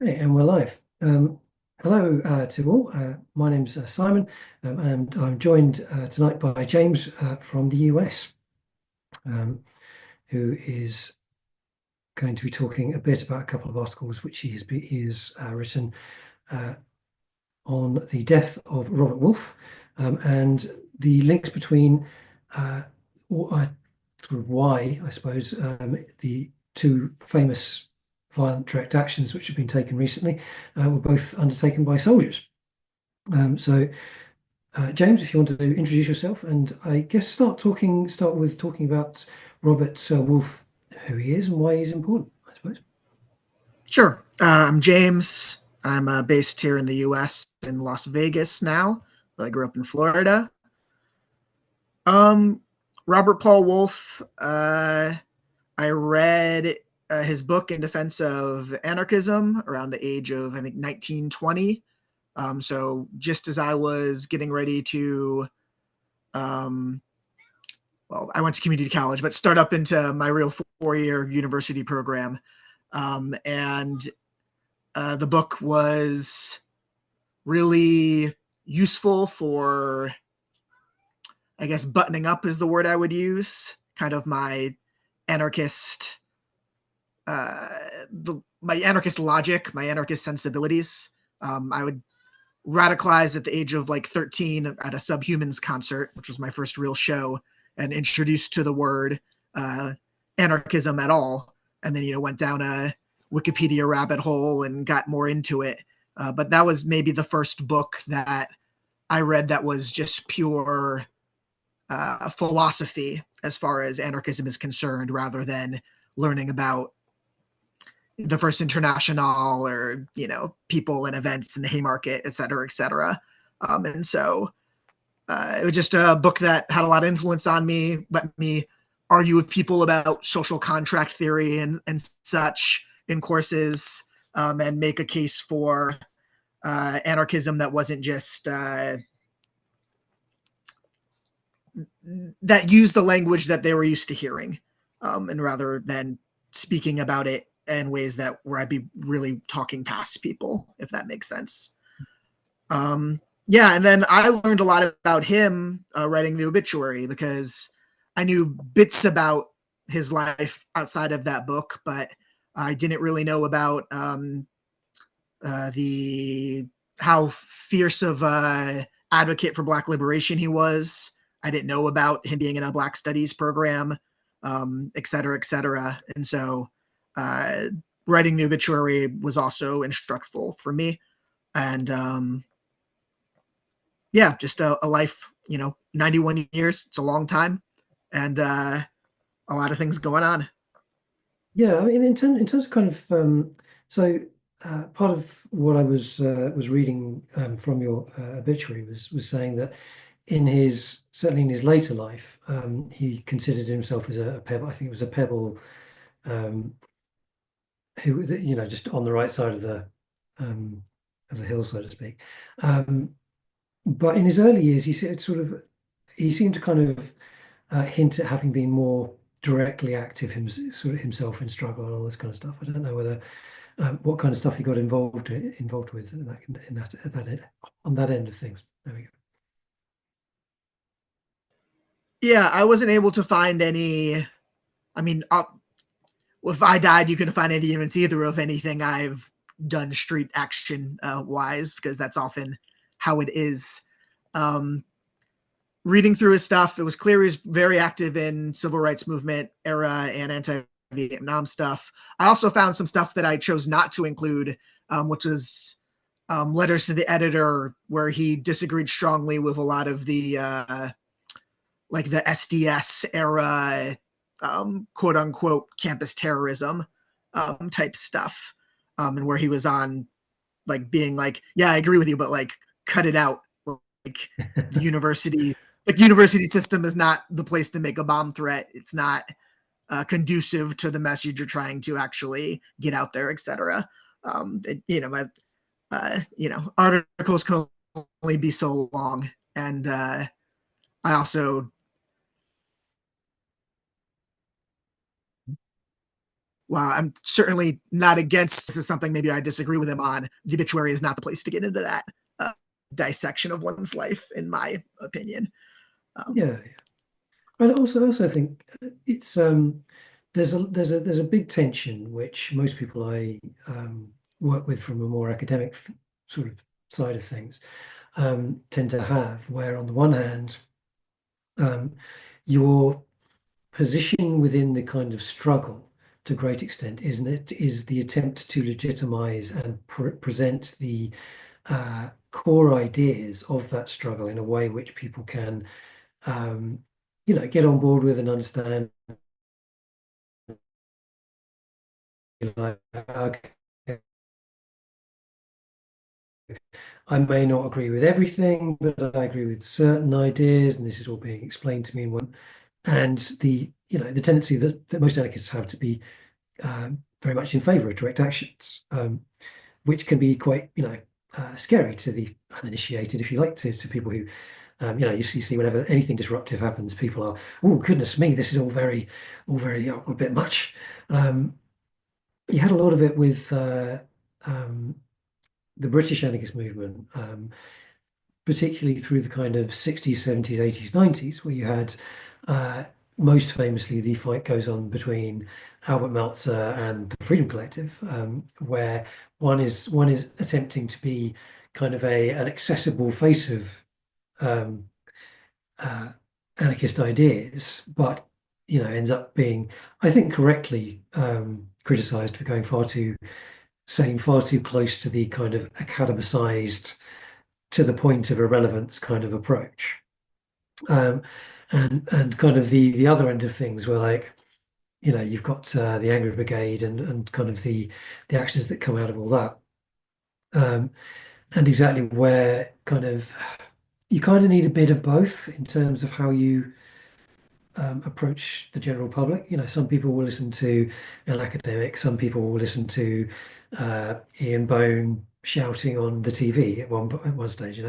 Hey, and we're live. Hello to all. My name's Simon, and I'm joined tonight by James from the US, um, who is going to be talking a bit about a couple of articles which he has written uh, on the death of Robert Wolff and the links between uh, or, sort of why, I suppose, the two famous violent direct actions which have been taken recently were both undertaken by soldiers. James, if you want to introduce yourself, and I guess start with talking about Robert Wolff, who he is and why he's important, I suppose. Sure. I'm James. I'm based here in the US in Las Vegas now. I grew up in Florida. Um, Robert Paul Wolff, I read his book in defense of anarchism around the age of, I think, 1920. So just as I was getting ready to, um, well, I went to community college, but start up into my real 4-year university program. And the book was really useful for, I guess, buttoning up is the word I would use, kind of my anarchist, uh, my anarchist logic, my anarchist sensibilities. I would radicalize at the age of like 13 at a Subhumans concert, which was my first real show, and introduced to the word uh, anarchism at all. And then, went down a Wikipedia rabbit hole and got more into it. But that was maybe the first book that I read that was just pure philosophy as far as anarchism is concerned, rather than learning about the First International or people and events in the Haymarket, et cetera, et cetera. And so it was just a book that had a lot of influence on me, let me argue with people about social contract theory and such in courses, and make a case for anarchism that wasn't just that used the language that they were used to hearing, and rather than speaking about it in ways that where I'd be really talking past people, if that makes sense. Yeah, and then I learned a lot about him writing the obituary, because I knew bits about his life outside of that book, but I didn't really know about the how fierce of a advocate for Black liberation he was. I didn't know about him being in a Black Studies program, et cetera, et cetera. And so uh, writing the obituary was also instructful for me. And yeah, just a life, 91 years. It's a long time, and a lot of things going on. Yeah, I mean, in terms of kind of so part of what I was reading from your obituary was saying that in his certainly in his later life, he considered himself as a pebble. I think it was a pebble um, who was, just on the right side um, of the hill, so to speak. Um, but in his early years, he seemed to kind of hint at having been more directly active sort of himself in struggle and all this kind of stuff. I don't know whether what kind of stuff he got involved with on that end of things. There we go. Yeah, I wasn't able to find any. I mean, if I died, you couldn't find any evidence either of anything I've done street action wise, because that's often how it is. Um, Reading through his stuff, it was clear he was very active in civil rights movement era and anti-Vietnam stuff. I also found some stuff that I chose not to include, which was letters to the editor, where he disagreed strongly with a lot of the like the SDS era, quote unquote, campus terrorism type stuff, and where he was on like being like, yeah, I agree with you, but like cut it out. Like the university system is not the place to make a bomb threat. It's not conducive to the message you're trying to actually get out there, etc. But articles can only be so long, and I also while I'm certainly not against, this is something maybe I disagree with him on, the obituary is not the place to get into that dissection of one's life, in my opinion. Yeah, and also think it's there's a big tension which most people I work with from a more academic sort of side of things tend to have, where on the one hand, your position within the kind of struggle to a great extent, isn't it, is the attempt to legitimize and present the core ideas of that struggle in a way which people can, get on board with and understand. Like, okay, I may not agree with everything, but I agree with certain ideas, and this is all being explained to me in one. And the tendency that most anarchists have to be very much in favour of direct actions, which can be quite, scary to the uninitiated, if you like, to people who, you see whenever anything disruptive happens, people are, oh goodness me, this is all very a bit much. You had a lot of it with the British anarchist movement, particularly through the kind of 60s, 70s, 80s, 90s, where you had uh, most famously the fight goes on between Albert Meltzer and the Freedom Collective, where one is attempting to be kind of an accessible face of um, uh, anarchist ideas, but ends up being, I think, correctly criticized for saying far too close to the kind of academicized, to the point of irrelevance kind of approach. Um, and kind of the other end of things where, like, you've got the Angry Brigade and kind of the actions that come out of all that. Um, and exactly where kind of you kind of need a bit of both in terms of how you approach the general public. Some people will listen to an academic, some people will listen to Ian Bone shouting on the TV at one stage.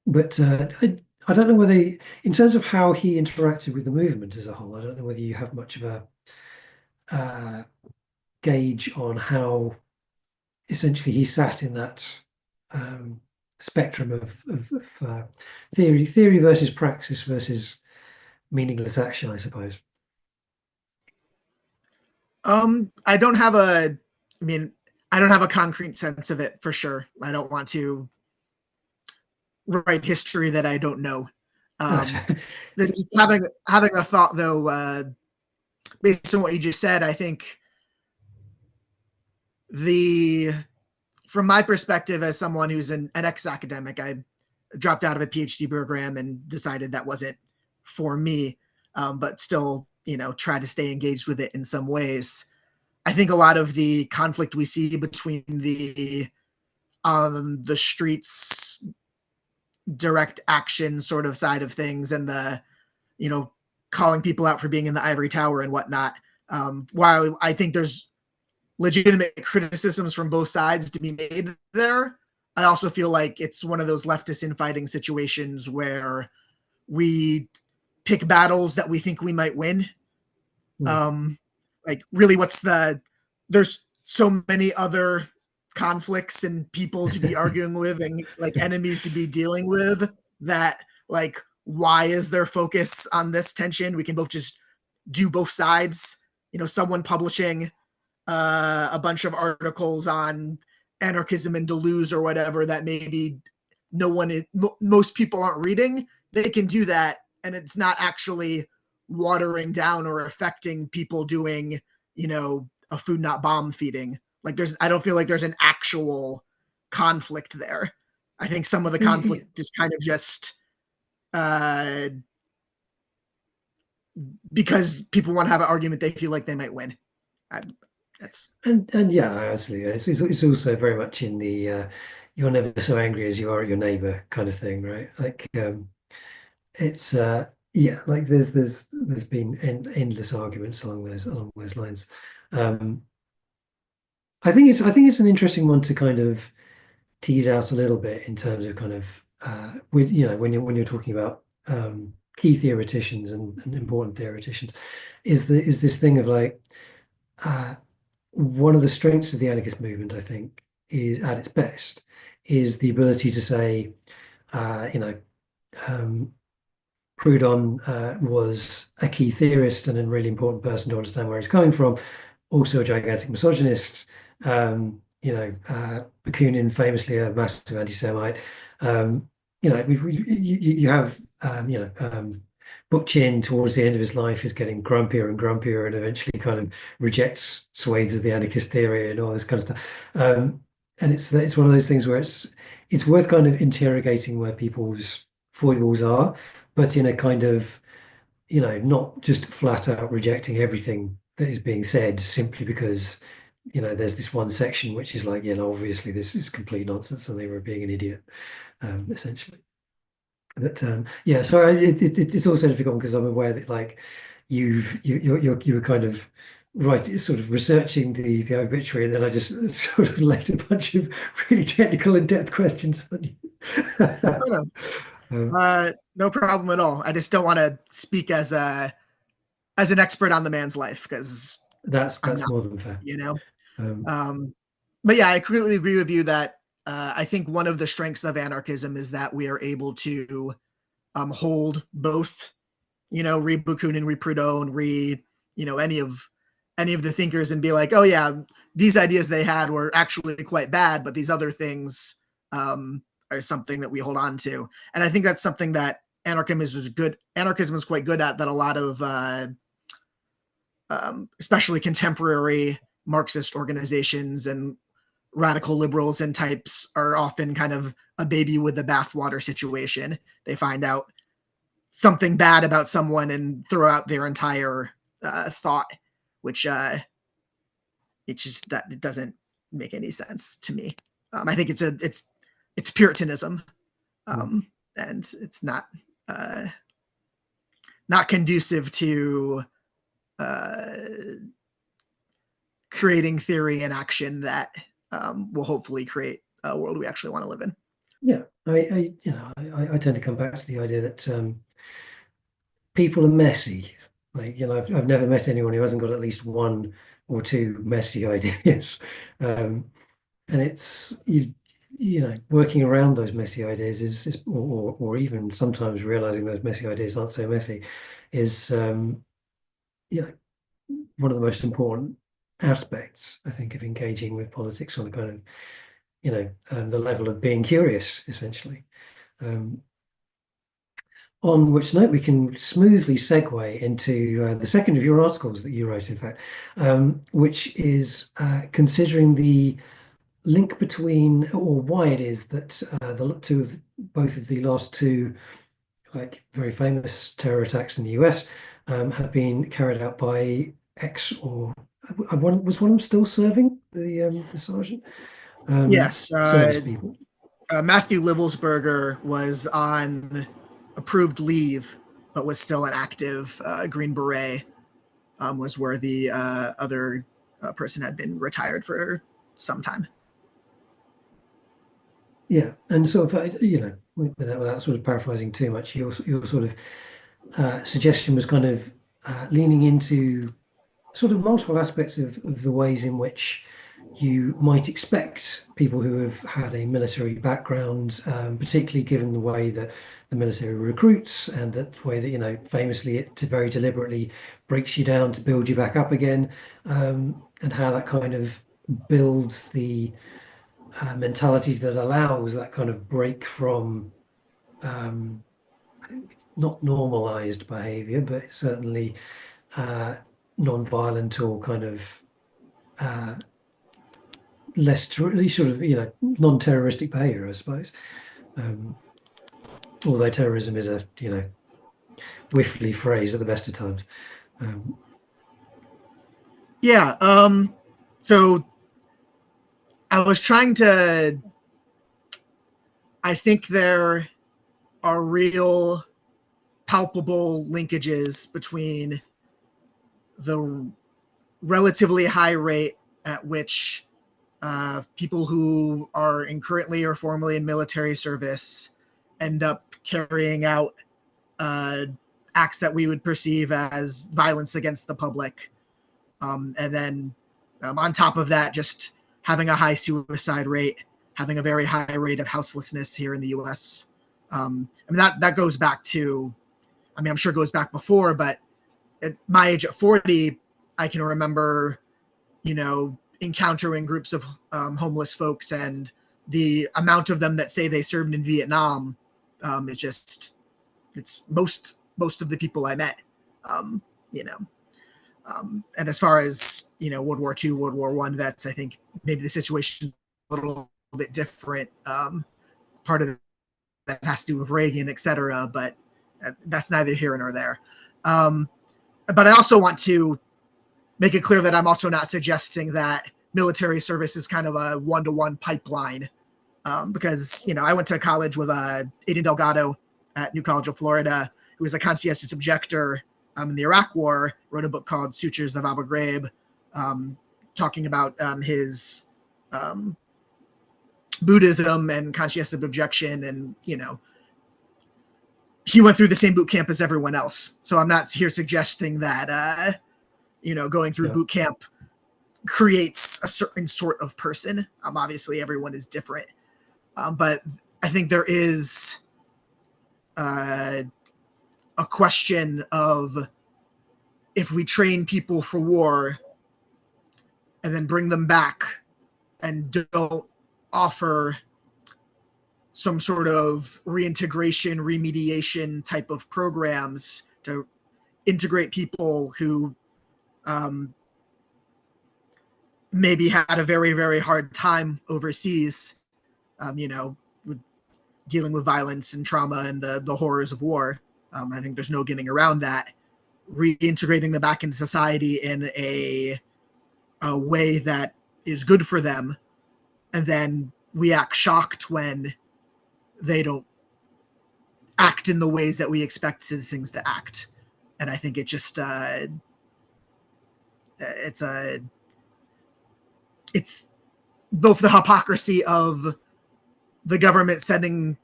But I don't know whether, in terms of how he interacted with the movement as a whole, I don't know whether you have much of a uh, gauge on how essentially he sat in that spectrum of theory versus praxis versus meaningless action, I suppose. I don't have a, I mean, I don't have a concrete sense of it for sure. I don't want to write history that I don't know. Just having a thought though, based on what you just said, I think from my perspective as someone who's an ex-academic, I dropped out of a PhD program and decided that wasn't for me, but still, try to stay engaged with it in some ways. I think a lot of the conflict we see between the streets direct action sort of side of things and the, calling people out for being in the ivory tower and whatnot, while I think there's legitimate criticisms from both sides to be made there, I also feel like it's one of those leftist infighting situations where we pick battles that we think we might win. Like, really, there's so many other conflicts and people to be arguing with and like enemies to be dealing with that, like, why is there focus on this tension? We can both just do both sides. Someone publishing a bunch of articles on anarchism and Deleuze or whatever that maybe most people aren't reading, they can do that, and it's not actually watering down or affecting people doing, a food not bomb feeding. Like, I don't feel like there's an actual conflict there. I think some of the conflict is kind of just because people want to have an argument they feel like they might win. And yeah, absolutely. It's also very much in the you're never so angry as you are at your neighbor kind of thing, right? Like it's yeah, like there's been endless arguments along those lines. Um, I think it's an interesting one to kind of tease out a little bit in terms of kind of when you're talking about key theoreticians and important theoreticians, is this thing of like uh, one of the strengths of the anarchist movement, I think, is at its best, is the ability to say, you know, um, Proudhon was a key theorist and a really important person to understand where he's coming from, also a gigantic misogynist. Bakunin, famously a massive anti-Semite. You have Bookchin towards the end of his life is getting grumpier and grumpier and eventually kind of rejects swathes of the anarchist theory and all this kind of stuff. And it's one of those things where it's worth kind of interrogating where people's foibles are, but in a kind of, not just flat out rejecting everything that is being said simply because, there's this one section which is like, obviously this is complete nonsense and they were being an idiot, essentially. But yeah, so it's also difficult because I'm aware that like you were kind of right, sort of researching the obituary, and then I just sort of laid a bunch of really technical in-depth questions on you. No, Um, no problem at all. I just don't want to speak as an expert on the man's life because I'm that's not, more than fair. you know. Um, Um, but yeah, I completely agree with you that I think one of the strengths of anarchism is that we are able to hold both, read Bakunin, read Proudhon, read, any of the thinkers and be like, oh yeah, these ideas they had were actually quite bad, but these other things are something that we hold on to. And I think that's something that anarchism is quite good at, that a lot of especially contemporary Marxist organizations and radical liberals and types are often kind of a baby with the bathwater situation. They find out something bad about someone and throw out their entire thought, which it doesn't make any sense to me. I think it's Puritanism, and it's uh, not conducive to uh, creating theory and action that will hopefully create a world we actually want to live in. yeah, I tend to come back to the idea that people are messy. Like, I've never met anyone who hasn't got at least one or two messy ideas. And it's working around those messy ideas or even sometimes realizing those messy ideas aren't so messy is one of the most important aspects, I think, of engaging with politics on a kind of the level of being curious, essentially. Um, on which note, we can smoothly segue into the second of your articles that you wrote, in fact, which is considering the link between, or why it is that both of the last two, like, very famous terror attacks in the US have been carried out by was one of them still serving the sergeant? Yes, Service people. Matthew Livelsberger was on approved leave, but was still an active Green Beret. Was where the other person had been retired for some time. Yeah, and sort of without sort of paraphrasing too much, your sort of suggestion was kind of leaning into sort of multiple aspects of the ways in which you might expect people who have had a military background, particularly given the way that the military recruits and that way that, famously it very deliberately breaks you down to build you back up again, and how that kind of builds the mentality that allows that kind of break from um, not normalized behavior, but certainly non-violent or kind of uh, sort of non-terroristic behavior, I suppose. Um, Although terrorism is a whiffly phrase at the best of times. Um, Yeah. So I was trying to. I think there are real, palpable linkages between the relatively high rate at which people who are currently or formerly in military service end up carrying out acts that we would perceive as violence against the public. And then on top of that, just having a high suicide rate, having a very high rate of houselessness here in the US. I mean, that goes back to, I mean, I'm sure it goes back before, but at my age at 40, I can remember, encountering groups of homeless folks, and the amount of them that say they served in Vietnam is just, it's most of the people I met, you know. And as far as, World War II, World War I vets, I think maybe the situation a little bit different. Part of that has to do with Reagan, et cetera, but that's neither here nor there. But I also want to make it clear that I'm also not suggesting that military service is kind of a one-to-one pipeline, because, I went to college with Aiden Delgado at New College of Florida, who was a conscientious objector in the Iraq War, wrote a book called Sutures of Abu Ghraib, talking about his Buddhism and conscientious objection, and, he went through the same boot camp as everyone else. So I'm not here suggesting that, going through boot camp creates a certain sort of person. Obviously, everyone is different. But I think there is a question of, if we train people for war and then bring them back and don't offer some sort of reintegration, remediation type of programs to integrate people who maybe had a very, very hard time overseas, dealing with violence and trauma and the horrors of war. I think there's no getting around that. Reintegrating them back into society in a way that is good for them, and then we act shocked when they don't act in the ways that we expect citizens to act. And I think it just it's both the hypocrisy of the government sending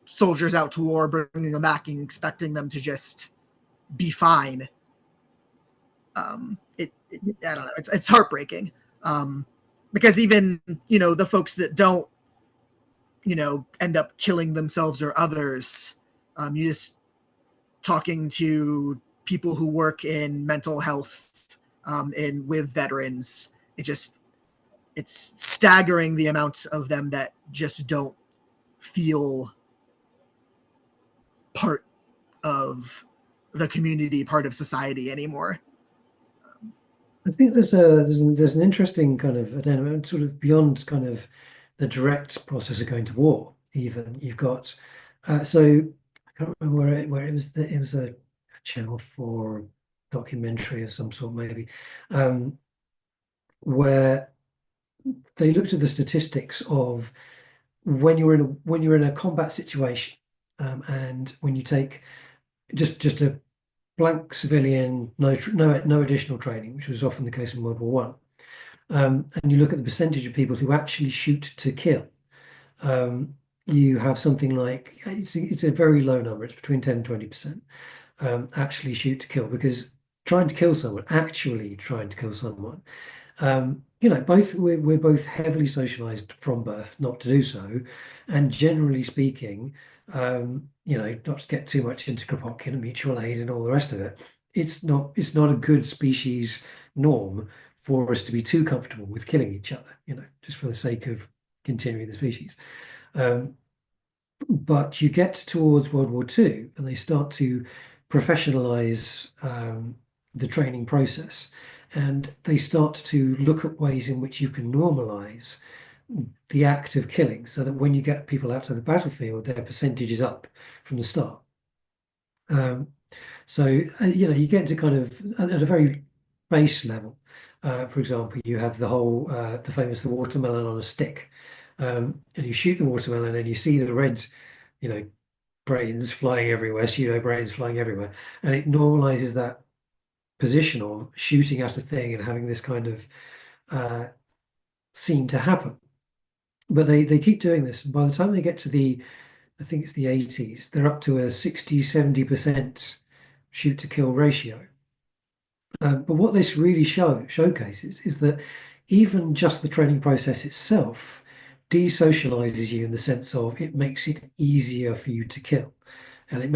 soldiers out to war, bringing them back, and expecting them to just be fine. I don't know. It's heartbreaking, because even, the folks that don't, end up killing themselves or others, you just talking to people who work in mental health, and with veterans, it's staggering the amount of them that just don't feel part of the community, part of society anymore. I think there's an interesting kind of, I don't know, sort of beyond kind of the direct process of going to war. Even you've got so I can't remember where it was. It was a Channel 4 documentary of some sort, maybe, where they looked at the statistics of when you're in a combat situation, and when you take just a blank civilian, no additional training, which was often the case in World War One. And you look at the percentage of people who actually shoot to kill. You have something like, it's a very low number. It's between 10 and 20% actually shoot to kill, because actually trying to kill someone, both we're both heavily socialized from birth not to do so, and generally speaking, not to get too much into Kropotkin and mutual aid and all the rest of it, it's not a good species norm for us to be too comfortable with killing each other, just for the sake of continuing the species. But you get towards World War II, and they start to professionalize the training process, and they start to look at ways in which you can normalize the act of killing, so that when you get people out to the battlefield, their percentage is up from the start. So you get to kind of, at a very base level. For example, you have the famous the watermelon on a stick, and you shoot the watermelon and you see the red, brains flying everywhere, pseudo brains flying everywhere, and it normalizes that position of shooting at a thing and having this kind of seem to happen. But they keep doing this, and by the time they get to I think it's the 80s, they're up to a 60, 70% shoot to kill ratio. But what this really showcases is that even just the training process itself desocializes you in the sense of it makes it easier for you to kill. And it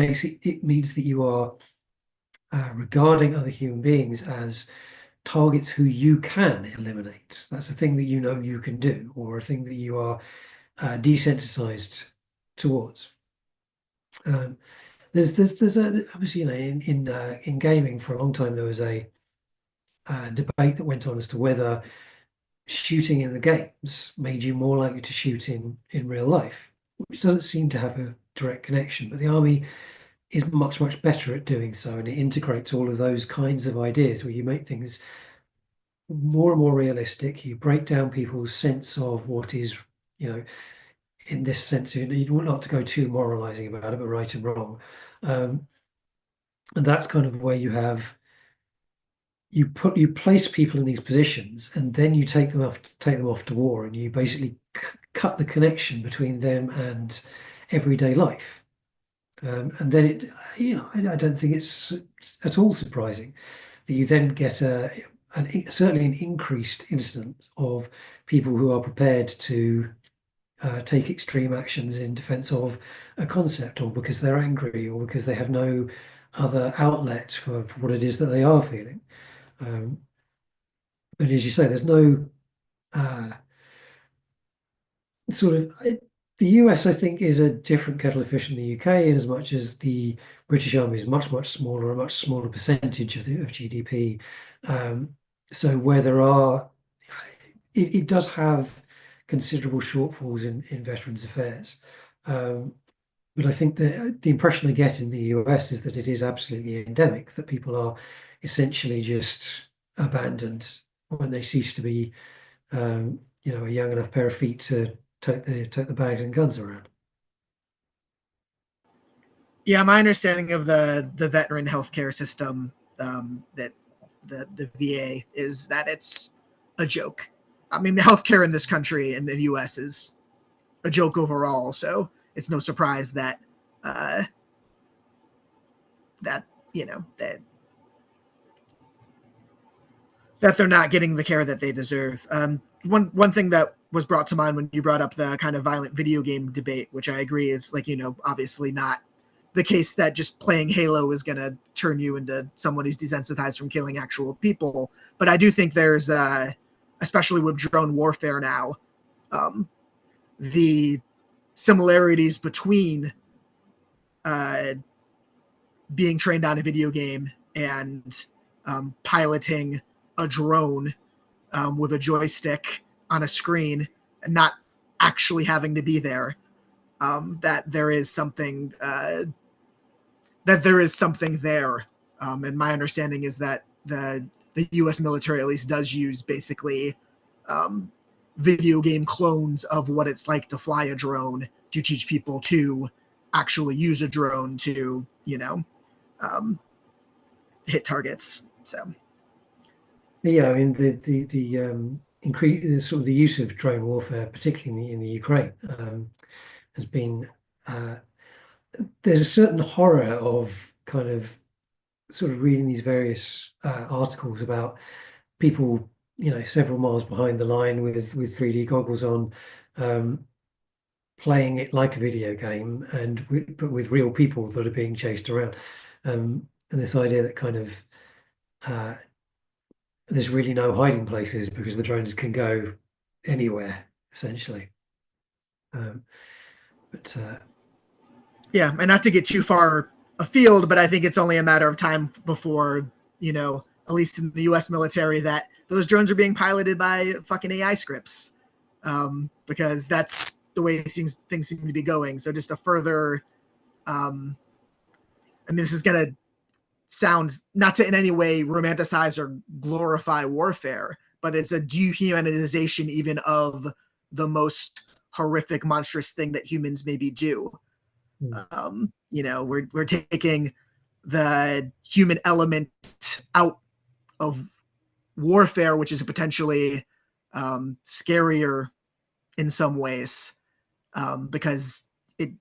means that you are regarding other human beings as targets who you can eliminate. That's a thing that you know you can do, or a thing that you are desensitized towards. Um, there's obviously, in gaming for a long time there was a debate that went on as to whether shooting in the games made you more likely to shoot in real life, which doesn't seem to have a direct connection. But the army is much better at doing so, and it integrates all of those kinds of ideas where you make things more and more realistic. You break down people's sense of what is, in this sense, you want not to go too moralizing about it, but right and wrong. And that's kind of where you place people in these positions, and then you take them off to war, and you basically cut the connection between them and everyday life. And then I don't think it's at all surprising that you then get certainly an increased incidence of people who are prepared to take extreme actions in defense of a concept, or because they're angry, or because they have no other outlet for what it is that they are feeling. But as you say, there's no uh, sort of the US, I think, is a different kettle of fish than the UK, in as much as the British Army is much smaller, a much smaller percentage of GDP. So where there are, it does have considerable shortfalls in Veterans Affairs. But I think the impression I get in the US is that it is absolutely endemic, that people are essentially just abandoned when they cease to be, a young enough pair of feet to take the bags and guns around. Yeah, my understanding of the veteran healthcare system, that the VA, is that it's a joke. I mean, the healthcare in this country, in the US, is a joke overall. So it's no surprise that uh, that you know that they're not getting the care that they deserve. One thing that was brought to mind when you brought up the kind of violent video game debate, which I agree is, like, obviously not the case that just playing Halo is going to turn you into someone who's desensitized from killing actual people. But I do think there's, especially with drone warfare now, the similarities between being trained on a video game and piloting a drone with a joystick on a screen and not actually having to be there. That there is something there. And my understanding is that the U.S. military at least does use basically video game clones of what it's like to fly a drone to teach people to actually use a drone to, hit targets. So Yeah, I yeah. mean the increase sort of the use of drone warfare, particularly in the Ukraine, has been there's a certain horror of kind of sort of reading these various articles about people, several miles behind the line with 3D goggles on, um, playing it like a video game, but with real people that are being chased around, and this idea that kind of uh, there's really no hiding places because the drones can go anywhere essentially. Um, but Yeah, and not to get too far afield, but I think it's only a matter of time before, at least in the U.S. military, that those drones are being piloted by fucking AI scripts, because that's the way things seem to be going. So just a further, and this is gonna sound not to in any way romanticize or glorify warfare, but it's a dehumanization even of the most horrific, monstrous thing that humans maybe do. We're taking the human element out of warfare, which is potentially scarier in some ways, because it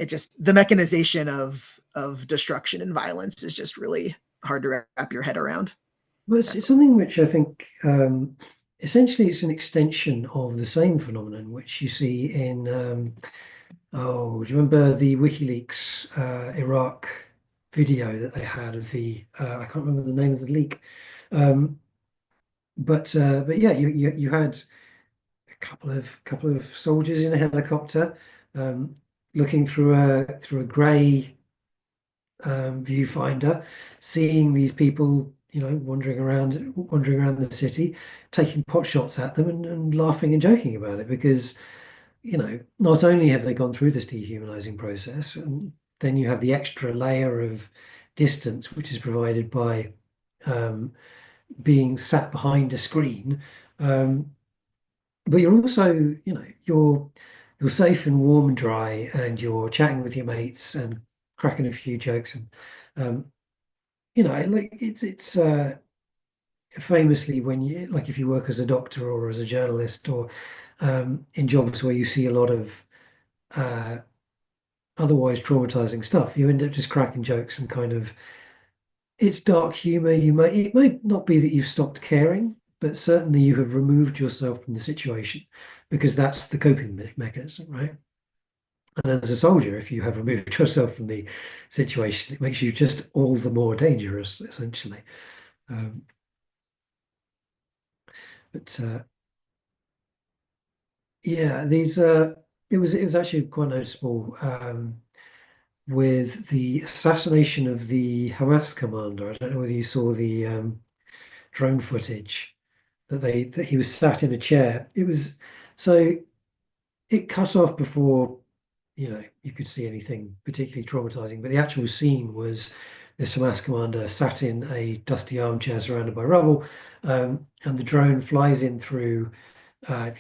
just the mechanization of of destruction and violence is just really hard to wrap your head around. Well, it's That's something which I think essentially it's an extension of the same phenomenon which you see in oh, do you remember the WikiLeaks Iraq video that they had of the I can't remember the name of the leak, um, but yeah, you had a couple of soldiers in a helicopter um, looking through a grey viewfinder, seeing these people, wandering around the city, taking pot shots at them and laughing and joking about it because, not only have they gone through this dehumanizing process, and then you have the extra layer of distance which is provided by um, being sat behind a screen. But you're also, you're safe and warm and dry, and you're chatting with your mates and cracking a few jokes, and um, like it's famously when you like if you work as a doctor or as a journalist or in jobs where you see a lot of uh, otherwise traumatizing stuff, you end up just cracking jokes and kind of it's dark humor. It might not be that you've stopped caring, but certainly you have removed yourself from the situation because that's the coping mechanism, right? And as a soldier, if you have removed yourself from the situation, it makes you just all the more dangerous, essentially. Um, but yeah, these it was actually quite noticeable with the assassination of the Hamas commander. I don't know whether you saw the drone footage that he was sat in a chair. It was so it cut off before you could see anything particularly traumatizing, but the actual scene was this Hamas commander sat in a dusty armchair surrounded by rubble, and the drone flies in through a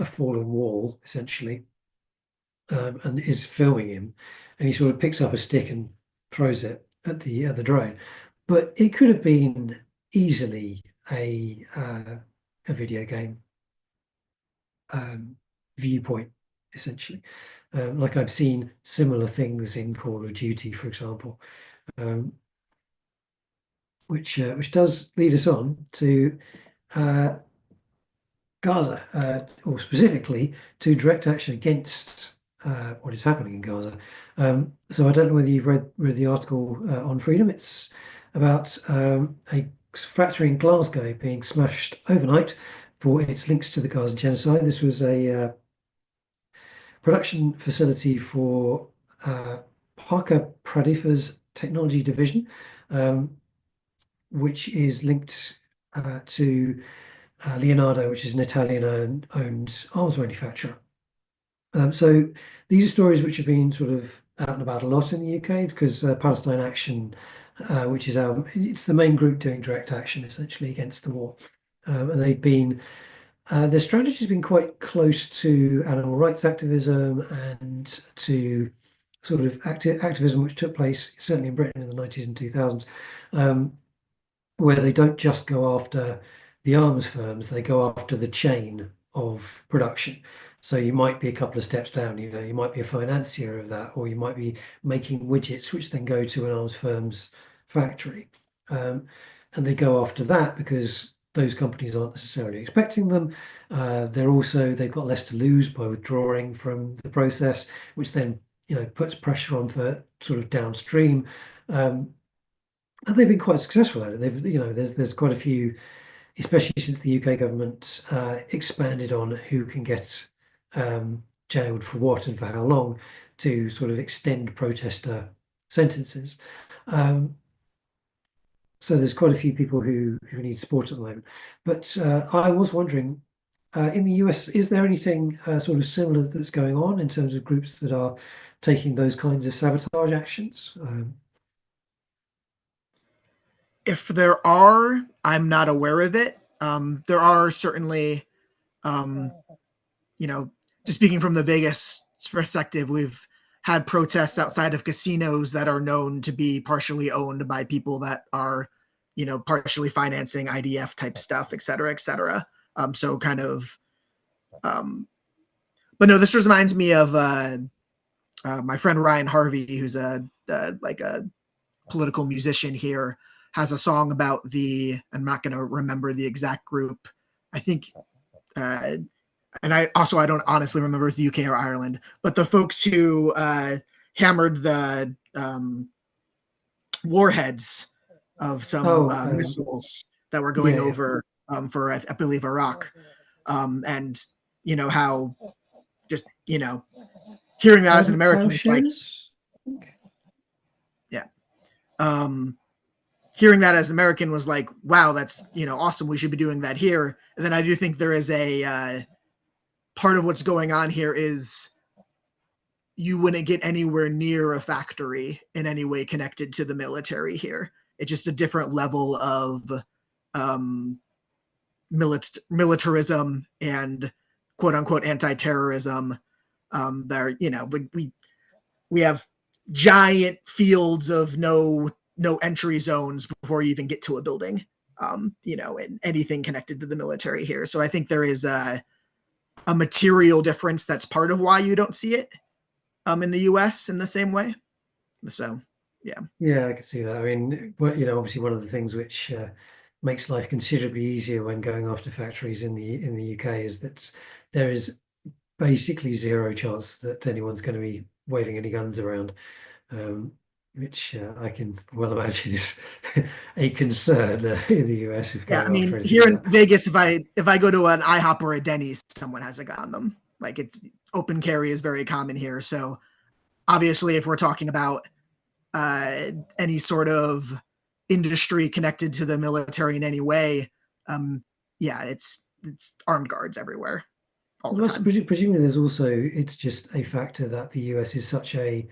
fallen wall essentially, and is filming him, and he sort of picks up a stick and throws it at the drone, but it could have been easily a video game um, viewpoint, essentially. Like I've seen similar things in Call of Duty, for example, um, which does lead us on to uh, Gaza, or specifically to direct action against what is happening in Gaza. So I don't know whether you've read the article on Freedom. It's about a factory in Glasgow being smashed overnight for its links to the Gaza genocide. This was a production facility for Parker Pradipha's technology division, um, which is linked to Leonardo, which is an Italian-owned arms manufacturer. So these are stories which have been sort of out and about a lot in the UK because Palestine Action, which is it's the main group doing direct action essentially against the war, and they've been their strategy has been quite close to animal rights activism and to sort of activism which took place certainly in Britain in the 90s and 2000s, um, where they don't just go after the arms firms, they go after the chain of production. So you might be a couple of steps down, you might be a financier of that, or you might be making widgets which then go to an arms firm's factory. And they go after that because those companies aren't necessarily expecting them. They've got less to lose by withdrawing from the process, which then puts pressure on for sort of downstream. And they've been quite successful at it. There's quite a few, especially since the UK government expanded on who can get jailed for what and for how long, to sort of extend protester sentences. Um, so there's quite a few people who need support at the moment. But I was wondering, in the US, is there anything sort of similar that's going on in terms of groups that are taking those kinds of sabotage actions? If there are, I'm not aware of it. There are certainly, um, just speaking from the Vegas perspective, we've had protests outside of casinos that are known to be partially owned by people that are, partially financing IDF type stuff, et cetera, et cetera. So kind of, but no, this reminds me of my friend Ryan Harvey, who's a like a political musician here, has a song about I'm not going to remember the exact group. I think, and I don't honestly remember if the UK or Ireland, but the folks who hammered the warheads of some Oh, missiles that were going yeah, yeah. over for, I believe, Iraq. And, how just, hearing that as an American is like, Plowshares? yeah. Hearing that as an American was like, wow, that's, awesome. We should be doing that here. And then I do think there is a part of what's going on here is you wouldn't get anywhere near a factory in any way connected to the military here. It's just a different level of um, militarism and quote unquote anti-terrorism. There, we have giant fields of no entry zones before you even get to a building. And anything connected to the military here. So I think there is a material difference that's part of why you don't see it in the US in the same way. So, yeah. Yeah, I can see that. I mean, well, obviously one of the things which makes life considerably easier when going after factories in the UK is that there is basically zero chance that anyone's going to be waving any guns around, which I can well imagine is a concern in the US if Yeah, I going after mean, anything here like in that. Vegas, if I go to an IHOP or a Denny's, someone has a gun on them. Like, it's open carry is very common here. So obviously, if we're talking about any sort of industry connected to the military in any way, yeah, it's armed guards everywhere all the Well, time. presumably there's also it's just a factor that the US is such a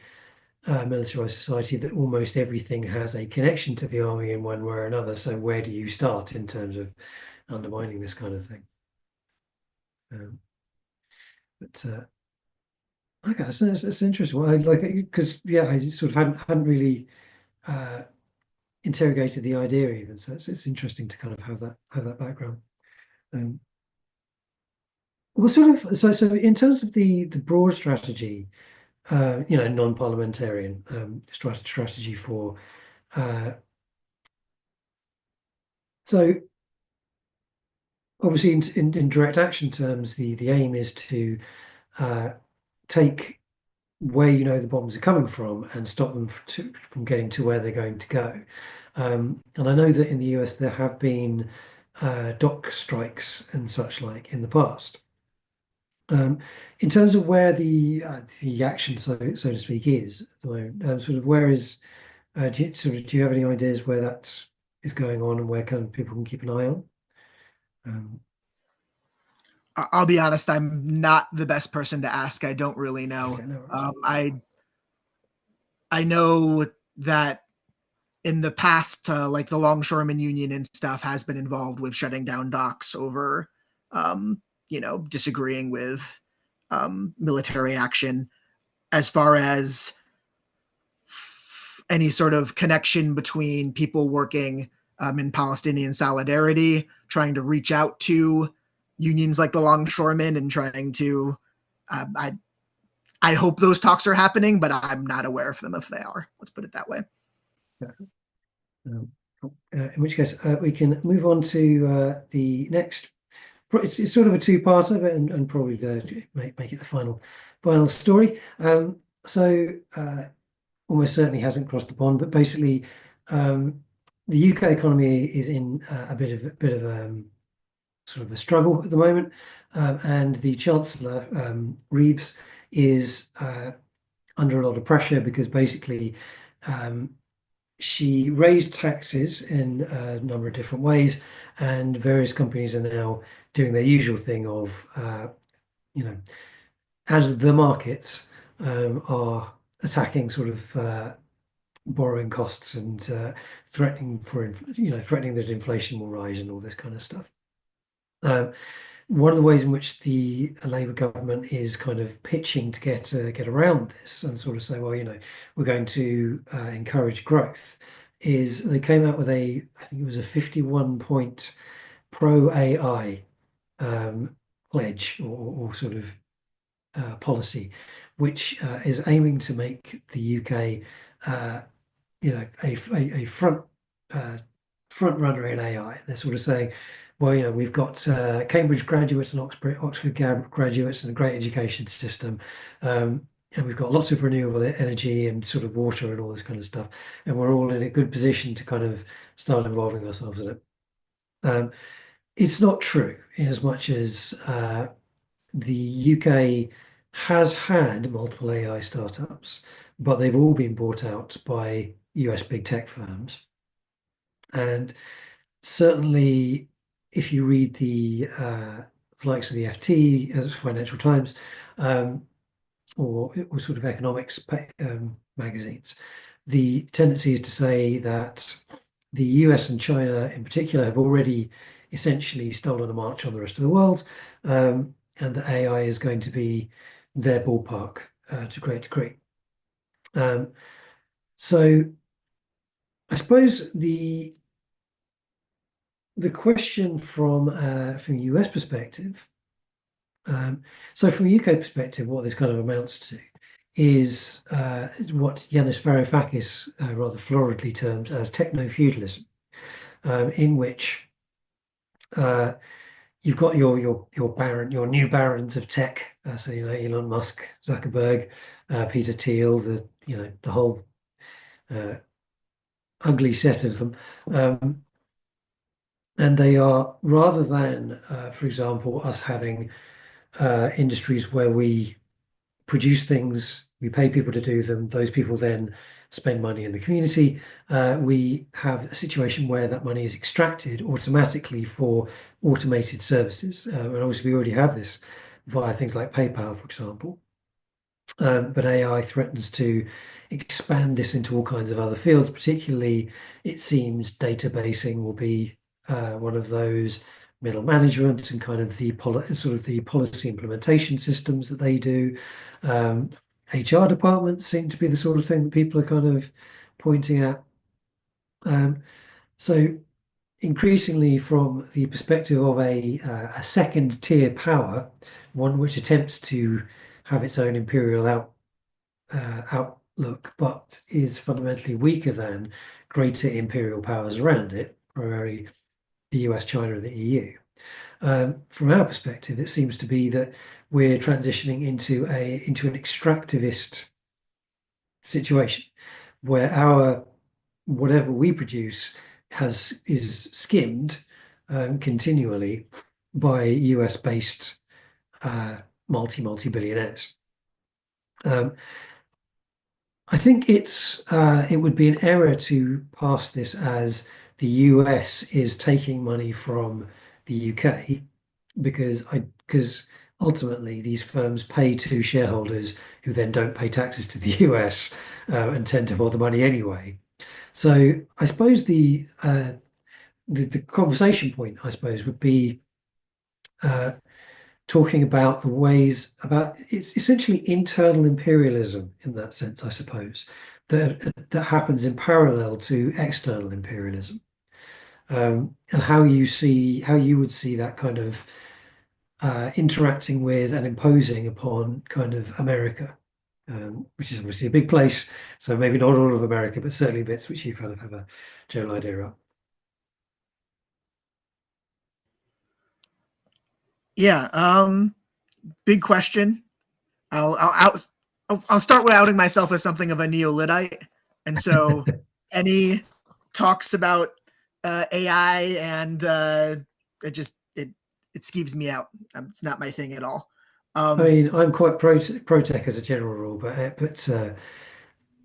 militarized society that almost everything has a connection to the army in one way or another. So where do you start in terms of undermining this kind of thing? Um, but okay, that's interesting. Well, I like because yeah, I sort of hadn't really uh, interrogated the idea even. So it's interesting to kind of have that background. Um, well, sort of. So in terms of the broad strategy, non-parliamentarian strategy for. Uh, so obviously, in direct action terms, the aim is to uh, take where the bombs are coming from and stop them from getting to where they're going to go. And I know that in the US there have been dock strikes and such like in the past. Um, in terms of where the action, so to speak, is at the moment, sort of where is do you have any ideas where that is going on and where kind of people can keep an eye on? Um, I'll be honest, I'm not the best person to ask. I don't really know. okay, no worries. I know that in the past, like the Longshoremen Union and stuff has been involved with shutting down docks over, disagreeing with military action. As far as any sort of connection between people working in Palestinian solidarity, trying to reach out to unions like the Longshoremen and trying to, I hope those talks are happening, but I'm not aware of them if they are. Let's put it that way. Yeah. Cool. In which case, we can move on to the next. It's sort of a two-parter, but and probably make it the final story. So almost certainly hasn't crossed the pond, but basically, the UK economy is in a bit of sort of a struggle at the moment, and the Chancellor Reeves is under a lot of pressure because basically. She raised taxes in a number of different ways, and various companies are now doing their usual thing of, you know, as the markets are attacking sort of borrowing costs and threatening that inflation will rise and all this kind of stuff. Um, One of the ways in which the Labour government is kind of pitching to get around this and sort of say, well, we're going to encourage growth, is they came out with I think it was a 51 point pro AI pledge or sort of policy, which is aiming to make the UK a front runner in AI. They're sort of saying, well, we've got Cambridge graduates and Oxford graduates and a great education system. And we've got lots of renewable energy and sort of water and all this kind of stuff. And we're all in a good position to kind of start involving ourselves in it. It's not true in as much as the UK has had multiple AI startups, but they've all been bought out by US big tech firms. And certainly, if you read the likes of the FT, as Financial Times, um, or sort of economics magazines, the tendency is to say that the US and China in particular have already essentially stolen a march on the rest of the world, and that AI is going to be their ballpark to a great degree. So I suppose the question from US perspective, so from a UK perspective, what this kind of amounts to is what Yanis Varoufakis rather floridly terms as techno-feudalism, in which you've got your new barons of tech, so Elon Musk, Zuckerberg, Peter Thiel, the whole ugly set of them. And they are, rather than, for example, us having industries where we produce things, we pay people to do them, those people then spend money in the community. We have a situation where that money is extracted automatically for automated services. And obviously, we already have this via things like PayPal, for example. But AI threatens to expand this into all kinds of other fields, particularly it seems databasing will be one of those, middle management and kind of the policy implementation systems that they do. HR departments seem to be the sort of thing that people are kind of pointing at. So increasingly from the perspective of a second tier power, one which attempts to have its own imperial outlook, but is fundamentally weaker than greater imperial powers around it, primarily the US, China, and the EU. From our perspective, it seems to be that we're transitioning into an extractivist situation where our whatever we produce is skimmed continually by US based multi-billionaires. I think it would be an error to pass this as the US is taking money from the UK because ultimately these firms pay to shareholders who then don't pay taxes to the US and tend to hold the money anyway. So I suppose the conversation point, I suppose, would be talking about the ways about it's essentially internal imperialism in that sense, I suppose, that happens in parallel to external imperialism, and how you would see that kind of interacting with and imposing upon kind of America, which is obviously a big place. So maybe not all of America, but certainly bits which you kind of have a general idea of. Yeah, big question. I'll start with outing myself as something of a neo-Luddite, and so any talks about AI and it skeeves me out. It's not my thing at all. I mean, I'm quite pro tech as a general rule, but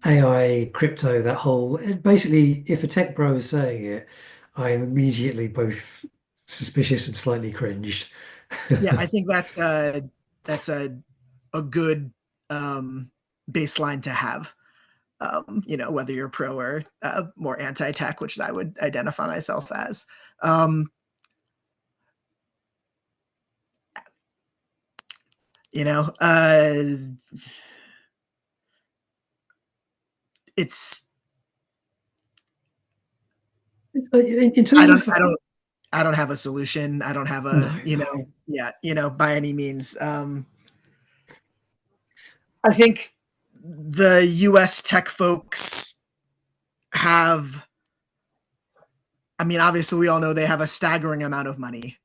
AI, crypto, that whole basically, if a tech bro is saying it, I am immediately both suspicious and slightly cringed. Yeah, I think that's a good baseline to have. Whether you're pro or more anti-tech, which I would identify myself as. You know, it's In terms of I don't have a solution. I don't have a, by any means. I think the US tech folks have, I mean, obviously, we all know they have a staggering amount of money.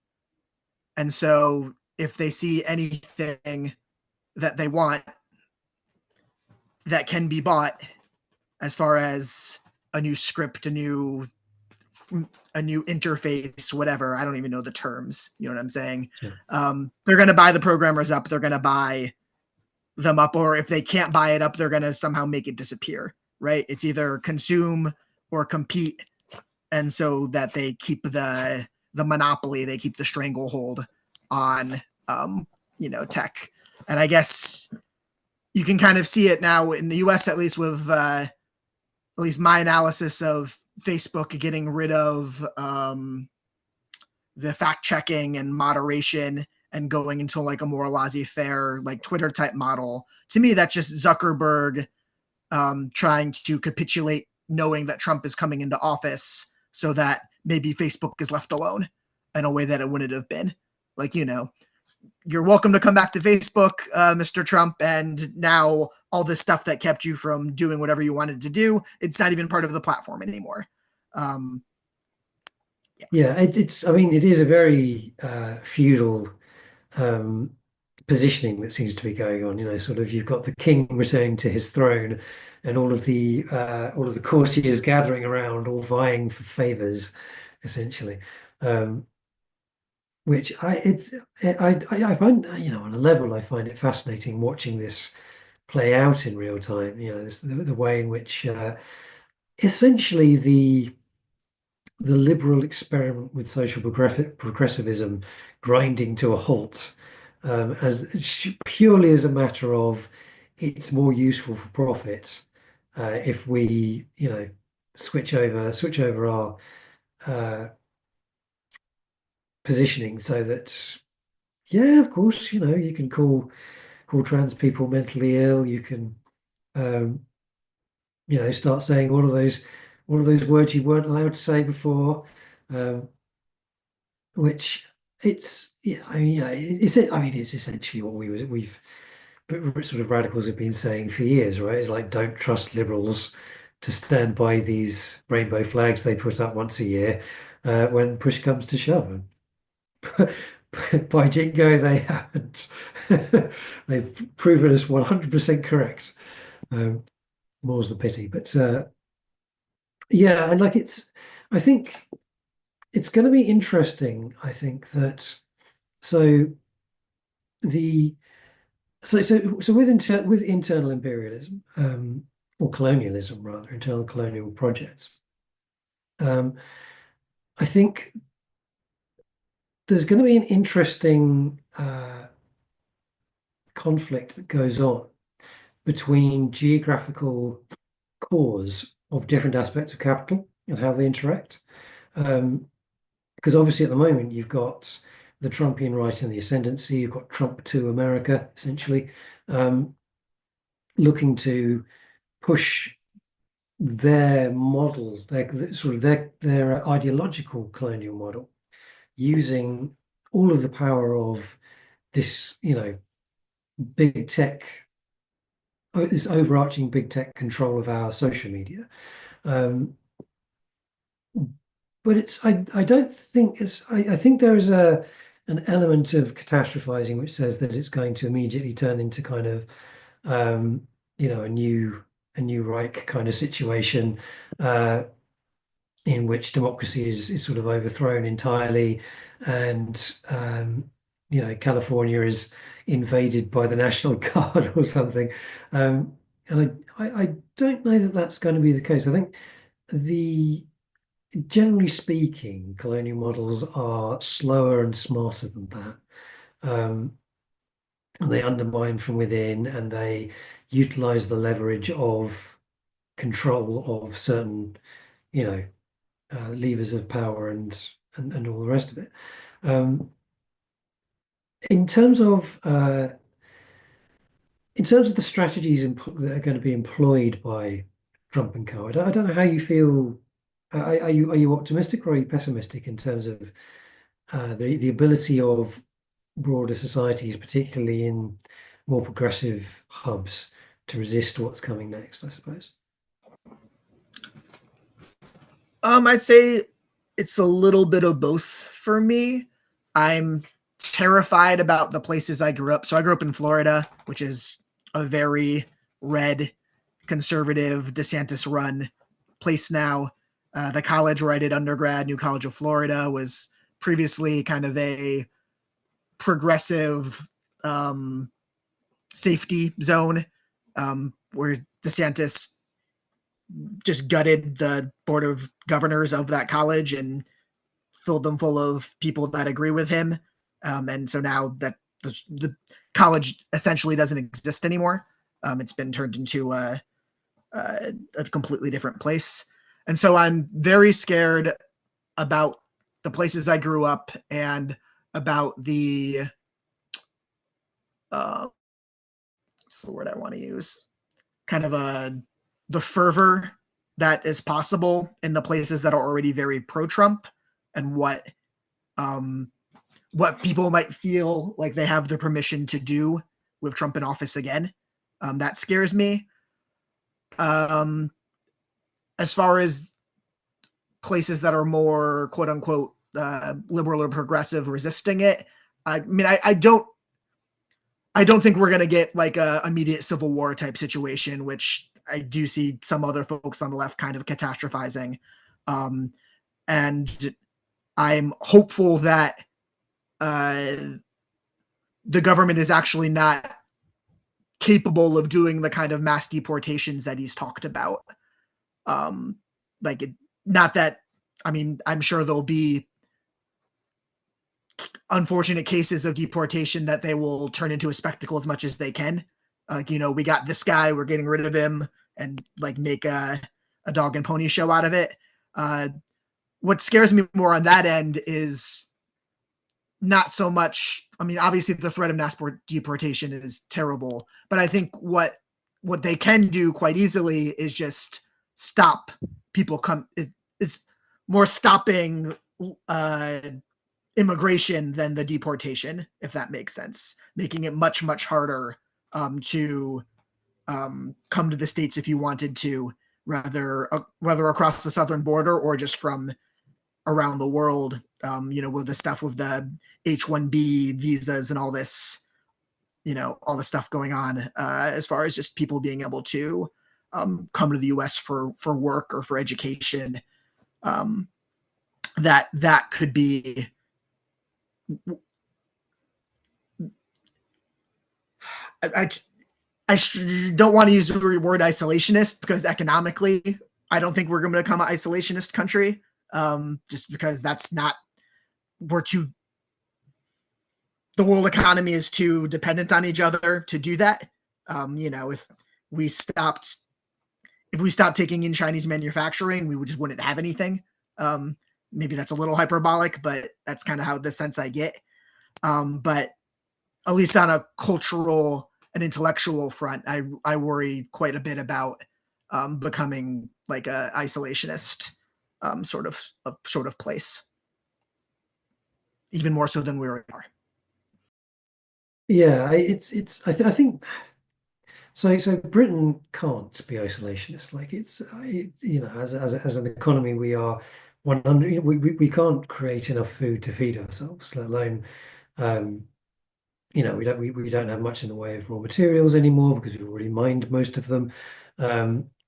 And so if they see anything that they want that can be bought, as far as a new script, a new interface, whatever, I don't even know the terms, you know what I'm saying? Yeah. They're going to buy the programmers up, they're going to buy them up, or if they can't buy it up, they're going to somehow make it disappear, right? It's either consume or compete, and so that they keep the monopoly, they keep the stranglehold on tech. And I guess you can kind of see it now in the US, at least with at least my analysis of Facebook getting rid of the fact checking and moderation and going into like a more laissez-faire, like Twitter type model. To me, that's just Zuckerberg trying to capitulate, knowing that Trump is coming into office, so that maybe Facebook is left alone in a way that it wouldn't have been. Like, you're welcome to come back to Facebook, Mr. Trump, and now all this stuff that kept you from doing whatever you wanted to do, it's not even part of the platform anymore. Yeah, it's. I mean, it is a very feudal positioning that seems to be going on. Sort of you've got the king returning to his throne, and all of the courtiers gathering around, all vying for favors, essentially. Um, which I find, on a level, I find it fascinating watching this play out in real time. The way in which essentially the liberal experiment with social progressivism grinding to a halt, as purely as a matter of it's more useful for profit if we, switch over our uh, positioning so that, yeah, of course, you can call trans people mentally ill. You can, um, start saying all of those words you weren't allowed to say before. Um, which it's yeah, I mean, it's essentially what we've sort of radicals have been saying for years, right? It's like don't trust liberals to stand by these rainbow flags they put up once a year when push comes to shove. By jingo, they haven't. They've proven us 100% correct. Um, More's the pity, but yeah, and like I think it's going to be interesting. I think that so the so with internal imperialism, or colonialism rather, internal colonial projects, um, I think there's going to be an interesting conflict that goes on between geographical cores of different aspects of capital and how they interact. Because obviously at the moment you've got the Trumpian right in the ascendancy, you've got Trump to America, essentially, um, looking to push their model, their ideological colonial model, using all of the power of this, big tech, this overarching big tech control of our social media. Um, but I don't think I think there is an element of catastrophizing which says that it's going to immediately turn into kind of um, a new Reich kind of situation in which democracy is sort of overthrown entirely, and California is invaded by the National Guard or something. And I don't know that that's going to be the case. I think the generally speaking, colonial models are slower and smarter than that. And they undermine from within, and they utilize the leverage of control of certain, you know, levers of power and all the rest of it. Um, in terms of the strategies that are going to be employed by Trump and co, I don't know how you feel. Are you optimistic or are you pessimistic in terms of the ability of broader societies, particularly in more progressive hubs, to resist what's coming next, I suppose? I'd say it's a little bit of both for me. I'm terrified about the places I grew up. So I grew up in Florida, which is a very red, conservative, DeSantis run place now. The college where I did undergrad, New College of Florida, was previously kind of a progressive safety zone where DeSantis just gutted the board of governors of that college and filled them full of people that agree with him. And so now that the college essentially doesn't exist anymore, it's been turned into a completely different place. And so I'm very scared about the places I grew up and about the what's the word I want to use? Kind of the fervor that is possible in the places that are already very pro-Trump, and what people might feel like they have the permission to do with Trump in office again. That scares me. As far as places that are more quote unquote liberal or progressive resisting it, I mean, I don't think we're going to get like a immediate civil war type situation, which I do see some other folks on the left kind of catastrophizing. And I'm hopeful that the government is actually not capable of doing the kind of mass deportations that he's talked about. Not that, I mean, I'm sure there'll be unfortunate cases of deportation that they will turn into a spectacle as much as they can. We got this guy, we're getting rid of him, and like make a dog and pony show out of it. What scares me more on that end is not so much, I mean, obviously the threat of mass deportation is terrible, but I think what they can do quite easily is just stop people it's more stopping immigration than the deportation, if that makes sense, making it much, much harder to come to the States if you wanted to, whether across the southern border or just from around the world, with the stuff with the H-1B visas and all this, all the stuff going on as far as just people being able to come to the U.S. for work or for education. That could be. I don't want to use the word isolationist, because economically, I don't think we're going to become an isolationist country. Just because the world economy is too dependent on each other to do that. If we stopped taking in Chinese manufacturing, we just wouldn't have anything. Maybe that's a little hyperbolic, but that's kind of how the sense I get. But at least on a cultural and intellectual front, I worry quite a bit about becoming like a isolationist sort of place, even more so than we are. Yeah, I think so. So Britain can't be isolationist. Like as an economy, we are 100. We can't create enough food to feed ourselves, let alone we don't have much in the way of raw materials anymore because we've already mined most of them.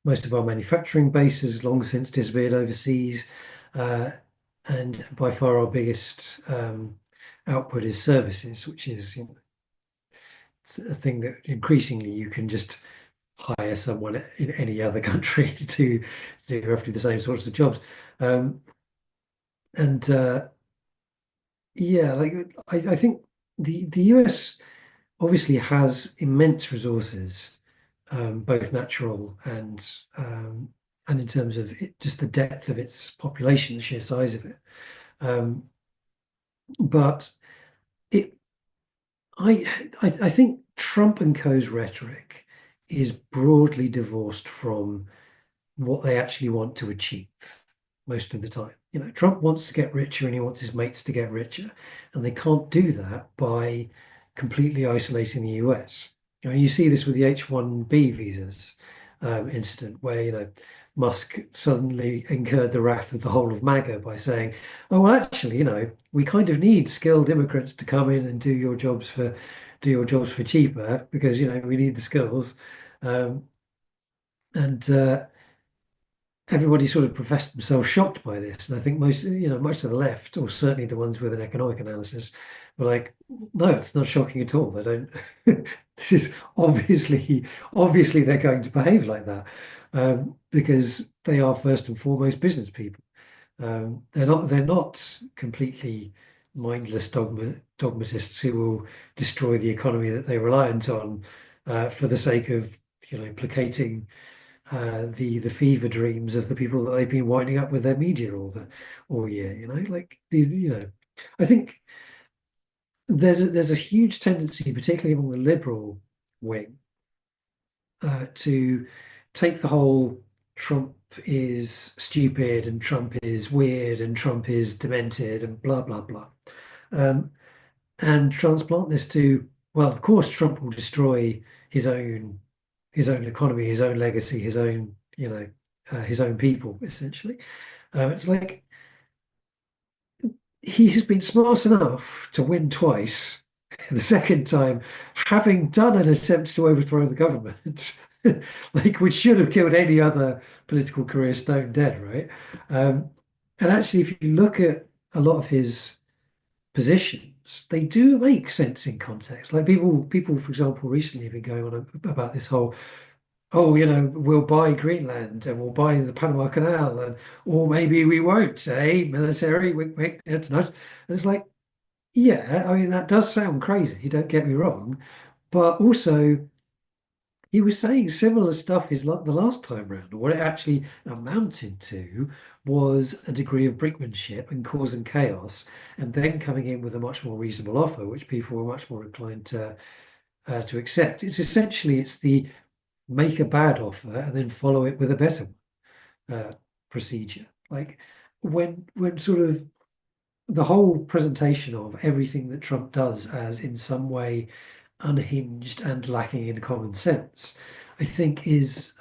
Most of our manufacturing base has long since disappeared overseas, and by far our biggest output is services, which is it's a thing that increasingly you can just hire someone in any other country to do roughly the same sorts of jobs. And yeah, like I think the US obviously has immense resources, both natural and in terms of just the depth of its population, the sheer size of it. But it, I think Trump and co.'s rhetoric is broadly divorced from what they actually want to achieve most of the time. Trump wants to get richer and he wants his mates to get richer, and they can't do that by completely isolating the US. I mean, you see this with the H-1B visas incident, where Musk suddenly incurred the wrath of the whole of MAGA by saying, "Oh, well, actually, we kind of need skilled immigrants to come in and do your jobs for cheaper because we need the skills." Um, and everybody sort of professed themselves shocked by this. And I think most of the left, or certainly the ones with an economic analysis, were like, no, it's not shocking at all. They don't, this is obviously they're going to behave like that because they are first and foremost business people. They're not completely mindless dogmatists who will destroy the economy that they're reliant on for the sake of, placating the fever dreams of the people that they've been winding up with their media all year. Like I think there's a huge tendency, particularly among the liberal wing, to take the whole Trump is stupid and Trump is weird and Trump is demented and blah blah blah, um, and transplant this to, well, of course Trump will destroy his own his own economy, his own legacy, his own people, essentially. It's like he has been smart enough to win twice. The second time, having done an attempt to overthrow the government, like which should have killed any other political career stone dead, right? And actually, if you look at a lot of his positions, they do make sense in context. Like people, for example, recently have been going on about this whole, oh, we'll buy Greenland and we'll buy the Panama Canal, or maybe we won't, eh? Military, wink, wink, nudge, nudge. And it's like, yeah, I mean, that does sound crazy, don't get me wrong. But also, he was saying similar stuff is like the last time round. What it actually amounted to was a degree of brinkmanship and causing chaos, and then coming in with a much more reasonable offer, which people were much more inclined to accept. It's the make a bad offer and then follow it with a better procedure. Like when sort of the whole presentation of everything that Trump does as in some way unhinged and lacking in common sense, I think is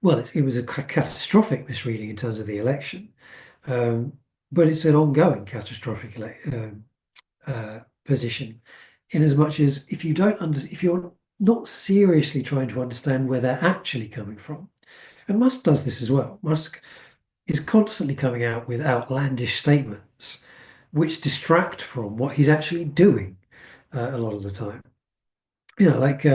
well, it was a catastrophic misreading in terms of the election, um, but it's an ongoing catastrophic position, in as much as if you're not seriously trying to understand where they're actually coming from, and Musk does this as well. Musk is constantly coming out with outlandish statements which distract from what he's actually doing a lot of the time. Like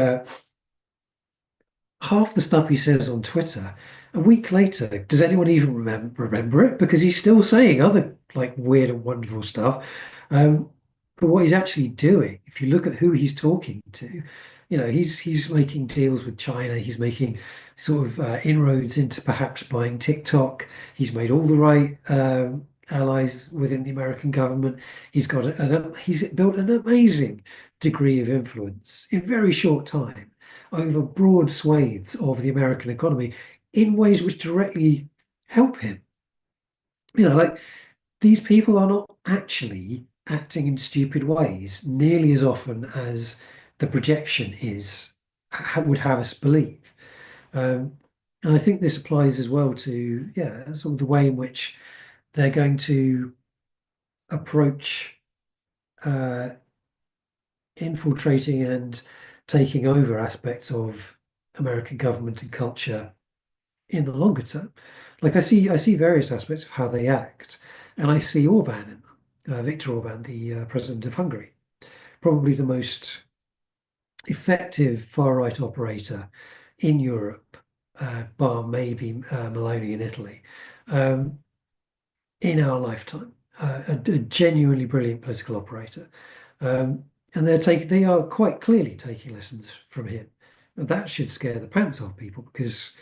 half the stuff he says on Twitter, a week later, does anyone even remember it? Because he's still saying other like weird and wonderful stuff. Um, but what he's actually doing, if you look at who he's talking to, he's making deals with China. He's making sort of inroads into perhaps buying TikTok. He's made all the right allies within the American government. He's built an amazing degree of influence in very short time over broad swathes of the American economy in ways which directly help him. Like these people are not actually acting in stupid ways nearly as often as the projection would have us believe. Um, and I think this applies as well to, yeah, sort of the way in which they're going to approach uh, infiltrating and taking over aspects of American government and culture in the longer term. Like I see various aspects of how they act, and I see Orban in them. Viktor Orban, the president of Hungary, probably the most effective far right operator in Europe, bar maybe Maloney in Italy, um, in our lifetime. A genuinely brilliant political operator, and they are quite clearly taking lessons from him, and that should scare the pants off people because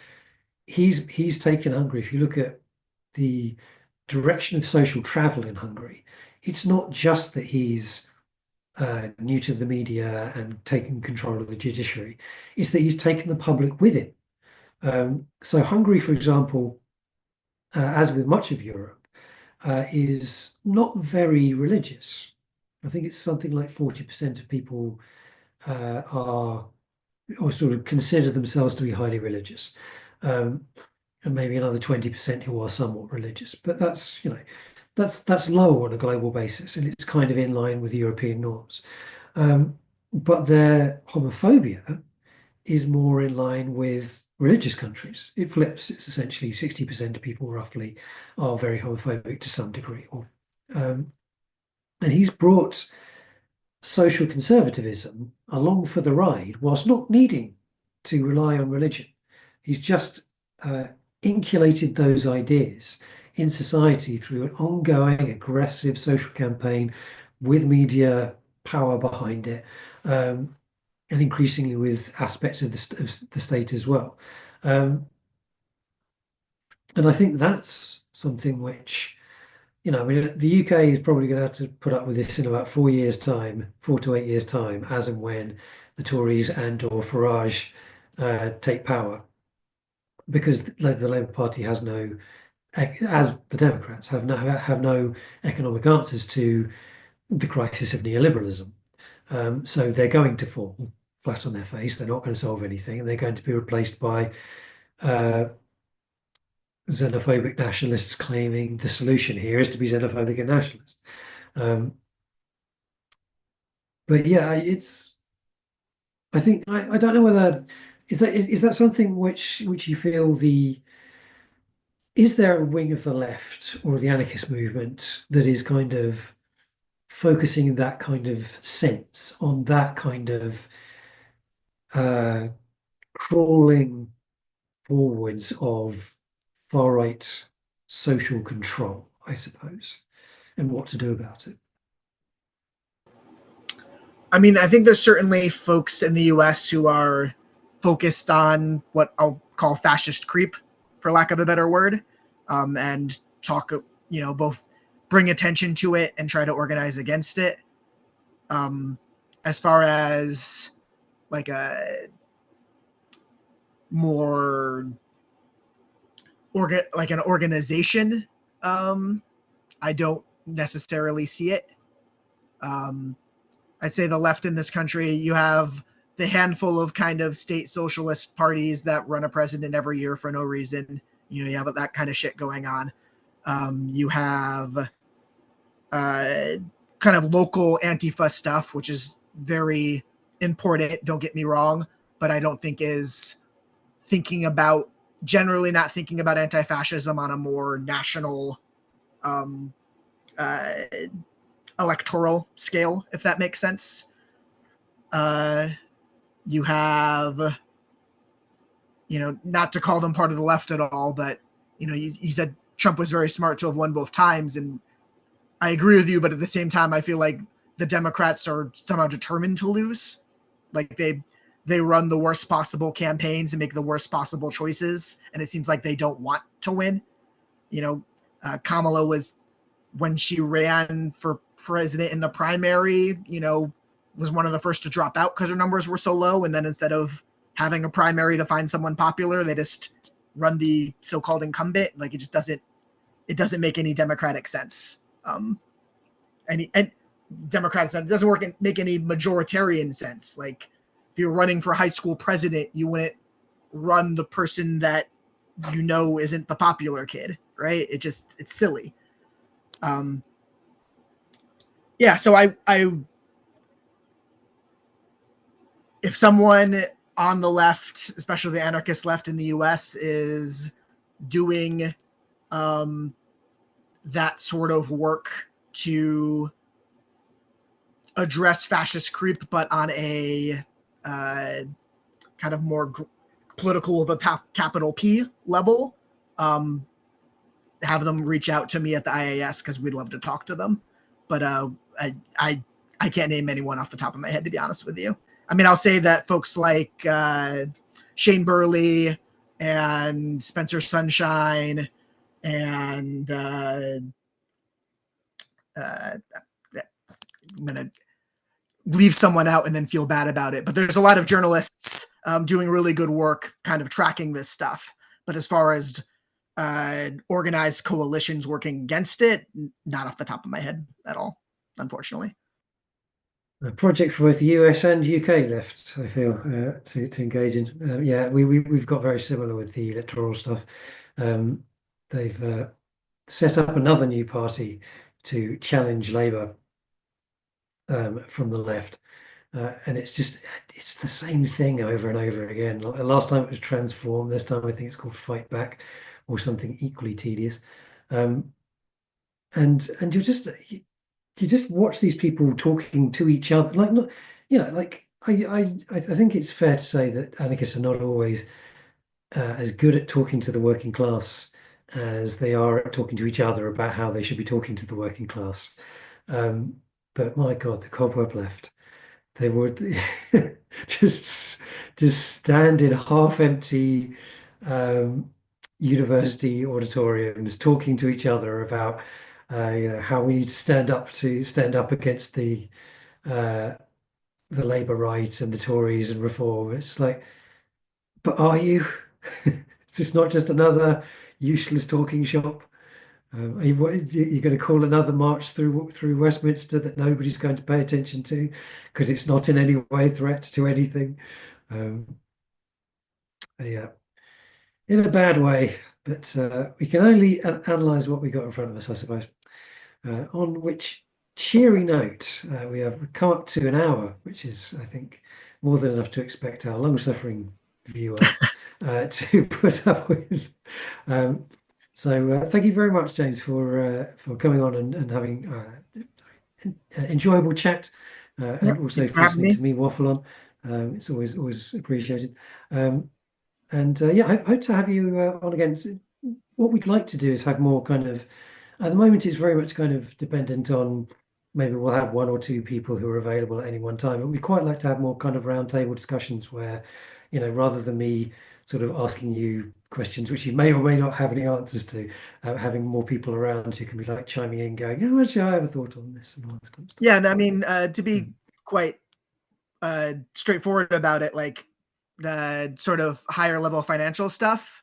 he's taken Hungary. If you look at the direction of social travel in Hungary, it's not just that he's new to the media and taken control of the judiciary, it's that he's taken the public with him. So Hungary, for example, as with much of Europe, is not very religious. I think it's something like 40% of people are or sort of consider themselves to be highly religious, and maybe another 20% who are somewhat religious. But that's, that's lower on a global basis, and it's kind of in line with European norms. But their homophobia is more in line with religious countries. It flips. It's essentially 60% of people roughly are very homophobic to some degree. And he's brought social conservatism along for the ride whilst not needing to rely on religion. He's just inculated those ideas in society through an ongoing aggressive social campaign with media power behind it, and increasingly with aspects of the state as well. And I think that's something which, I mean, the UK is probably going to have to put up with this in about 4 years' time, 4 to 8 years' time, as and when the Tories and/or Farage take power, because the Labour Party has no, as the Democrats have no economic answers to the crisis of neoliberalism. So they're going to fall flat on their face. They're not going to solve anything, and they're going to be replaced by xenophobic nationalists claiming the solution here is to be xenophobic and nationalist. But yeah, I think I don't know whether is that something which you feel is there a wing of the left or the anarchist movement that is kind of focusing that kind of sense on that kind of uh, crawling forwards of far right social control, I suppose, and what to do about it? I mean, I think there's certainly folks in the US who are focused on what I'll call fascist creep, for lack of a better word, and talk, both bring attention to it and try to organize against it. As far as like a more like an organization, I don't necessarily see it. I'd say the left in this country, you have the handful of kind of state socialist parties that run a president every year for no reason. You have that kind of shit going on. You have kind of local Antifa stuff, which is very important, don't get me wrong, but I don't think is generally not thinking about anti-fascism on a more national uh, electoral scale, if that makes sense. You have, not to call them part of the left at all, but, you said Trump was very smart to have won both times. And I agree with you, but at the same time, I feel like the Democrats are somehow determined to lose. Like they run the worst possible campaigns and make the worst possible choices. And it seems like they don't want to win. Kamala was, when she ran for president in the primary, was one of the first to drop out because her numbers were so low. And then instead of having a primary to find someone popular, they just run the so-called incumbent. Like it doesn't make any democratic sense. And democratic sense, it doesn't make any majoritarian sense. Like if you're running for high school president, you wouldn't run the person that isn't the popular kid, right? It's silly. Yeah, so I if someone on the left, especially the anarchist left in the US, is doing that sort of work to address fascist creep, but on a kind of more political of a capital P level, have them reach out to me at the IAS because we'd love to talk to them. But I can't name anyone off the top of my head, to be honest with you. I mean, I'll say that folks like Shane Burley and Spencer Sunshine and I'm going to leave someone out and then feel bad about it. But there's a lot of journalists doing really good work kind of tracking this stuff. But as far as organized coalitions working against it, not off the top of my head at all, unfortunately. a project for both the US and UK left, I feel, to engage in. Yeah, we've got very similar with the electoral stuff. Um, they've set up another new party to challenge Labour from the left. And it's the same thing over and over again. Last time it was Transform. This time I think it's called Fight Back or something equally tedious. Um, and you just watch these people talking to each other, like not, like I think it's fair to say that anarchists are not always as good at talking to the working class as they are at talking to each other about how they should be talking to the working class. Um, but my God, the cobweb left. They would just just stand in half-empty um, university auditoriums talking to each other about how we need to stand up against uh, the Labour right and the Tories and reform. It's like, but are you? Is this not just another useless talking shop? You're going to call another march through Westminster that nobody's going to pay attention to because it's not in any way a threat to anything. Um, yeah, in a bad way, but we can only analyze what we got in front of us, I suppose. On which cheery note, we have come up to an hour, which is, I think, more than enough to expect our long-suffering viewer to put up with. Um, thank you very much, James, for coming on and having enjoyable chat, Yeah, and also thanks for for having listening me. to me waffle on. It's always appreciated. Um, and yeah, I hope to have you on again. What we'd like to do is have more kind of. At the moment, it's very much kind of dependent on maybe we'll have one or two people who are available at any one time. But we'd quite like to have more kind of roundtable discussions where, rather than me sort of asking you questions which you may or may not have any answers to, having more people around who can be like chiming in, going, "Oh, actually, I have a thought on this," and all that kind of stuff. Yeah, and I mean, to Mm. be quite straightforward about it, like the sort of higher level financial stuff.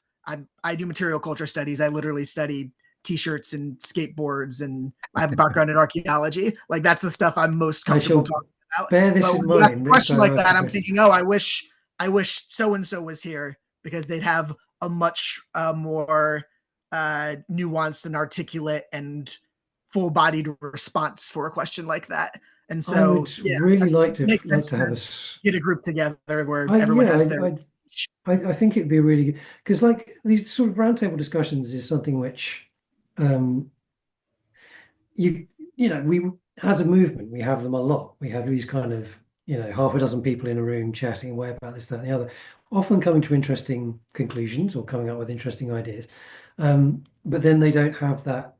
I do material culture studies. I literally study t-shirts and skateboards, and I have a background in archaeology. Like that's the stuff I'm most I comfortable shall talking about. bear this But in when you ask a mind next question time I like ask that, a I'm question. thinking, oh, I wish so and so was here because they'd have a much more nuanced and articulate and full-bodied response for a question like that. And I so, would yeah, really it makes like sense to have to us. get a group together where I everyone yeah, has their. I think it'd be really good because like these sort of roundtable discussions is something which um you we as a movement we have them a lot. We have these kind of half a dozen people in a room chatting away about this, that, and the other, often coming to interesting conclusions or coming up with interesting ideas. But then they don't have that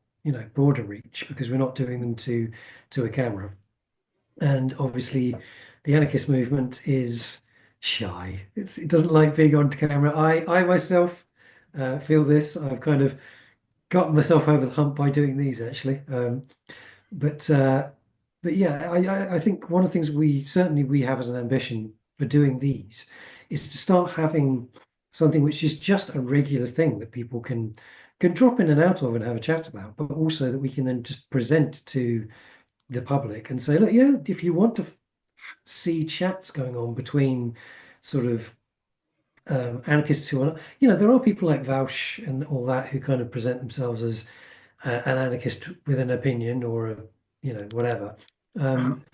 broader reach because we're not doing them to a camera. And obviously, the anarchist movement is shy. It doesn't like being on camera. I myself feel this. I've kind of gotten myself over the hump by doing these actually. But uh, but yeah, I think one of the things we have as an ambition for doing these is to start having something which is just a regular thing that people can drop in and out of and have a chat about, but also that we can then just present to the public and say, look, yeah, if you want to see chats going on between sort of anarchists who are, there are people like Vaush and all that who kind of present themselves as an anarchist with an opinion or a, whatever. Um,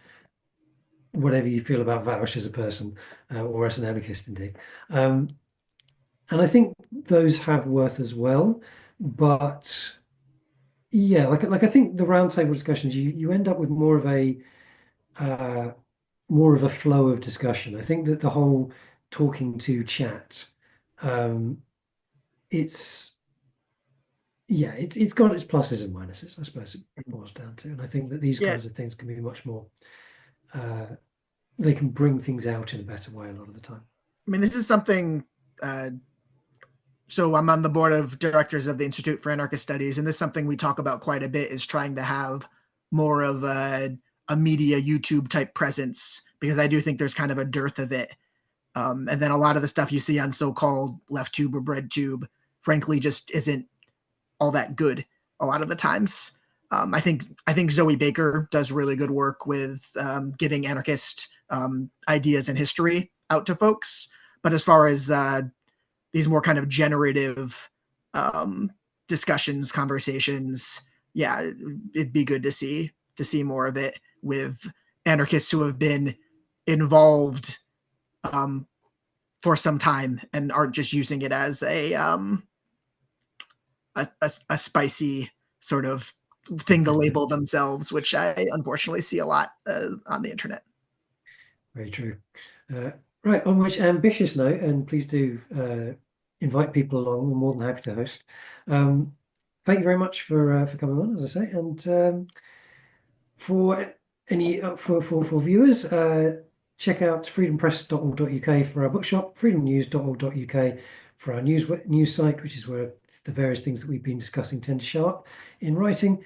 Whatever you feel about Vaush as a person or as an anarchist, indeed. Um, and I think those have worth as well. But yeah, like I think the roundtable discussions, you end up with uh, more of a flow of discussion. I think that the whole talking to chat, um, it's it's got its pluses and minuses, I suppose it boils down to. And I think that these Yeah, kinds of things can be much more uh, they can bring things out in a better way a lot of the time. I mean, this is something. So I'm on the board of directors of the Institute for Anarchist Studies, and this is something we talk about quite a bit: is trying to have more of a media YouTube type presence because I do think there's kind of a dearth of it. And then a lot of the stuff you see on so-called left tube or bread tube, frankly, just isn't all that good a lot of the times. I think Zoe Baker does really good work with getting anarchist ideas and history out to folks. But as far as these more kind of generative discussions, conversations, yeah, it'd be good to see more of it with anarchists who have been involved for some time and aren't just using it as a spicy sort of thing to label themselves, which I unfortunately see a lot on the internet. Very true. Right, on which ambitious note, and please do invite people along. We're more than happy to host. Thank you very much for coming on, as I say, and for any for viewers, check out freedompress.org.uk for our bookshop, freedomnews.org.uk for our news site, which is where the various things that we've been discussing tend to show up in writing.